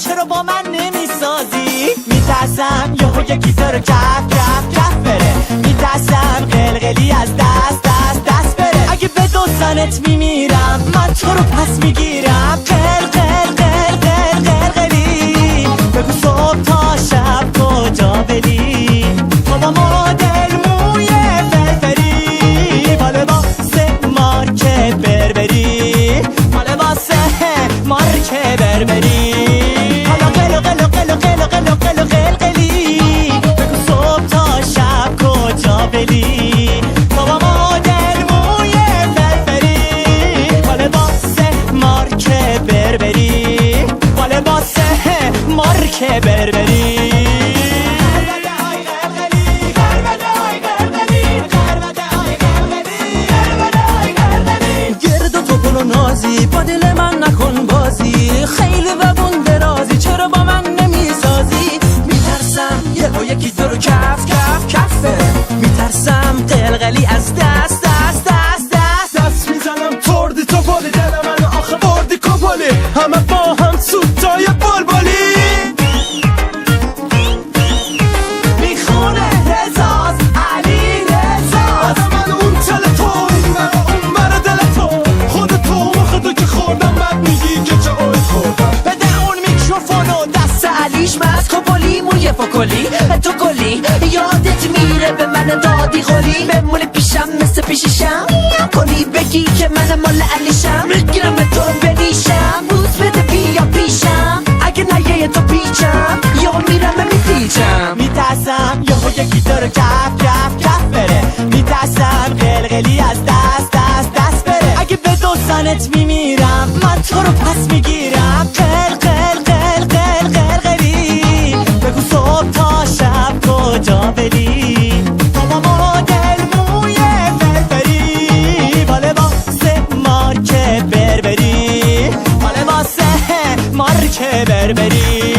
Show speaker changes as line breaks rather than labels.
چرا با من نمیسازی؟ میترسم یهو یکی تو رو کف بره، میترسم قلقلی از دست بره. اگه به دوستانت میمیرم من تو رو پس میگیرم. قلقلی بگو صبح تا شب کجا بلی، تو با مدل موی فرفری، مال واسه مارک بربری، مال واسه مارک بربری. حالا قلقلی بگو صبح تا شب کجا بلی، تو با مدل موی فرفری، مال واسه مارک بربری، مال واسه مارک بربری.
نازی با دل من نکن بازی، خیلی وبون درازی، چرا با من نمیسازی؟ میترسم یکی تو رو کفه، میترسم قلقلی از دست
میزنم تردی تو بالی، دل منو آخه بردی کپالی، همه با هم سوتای بلبلی.
میخونه رزاز علی رزاز،
من اون تلفن، من اون بر دل تو، خود تو که خوردم بعد میگی که چه اوی خوردم.
بده اون میکروفونو دست علیش، مست کپولی موی فکلی تو کلی، یادت میره به من دادی خولی، بمونه پیشم مثل پیشیشم کنی بگی که من مال علیشم، میگیرم تو رو بریشم، بوس بده بیا پیشم، اگه نگه تو پیچم یا میرم میپیچم. میترسم یهو یکی تو رو کف بره، میترسم قلقلی از دست بره. اگه به دوستانت میمیرم من تو رو پس میگیرم. قلقلی بگو صبح تا شب کجا بلی، تو با مدل موی فرفری، مال واسه مارک بربری، مال واسه مارک بربری.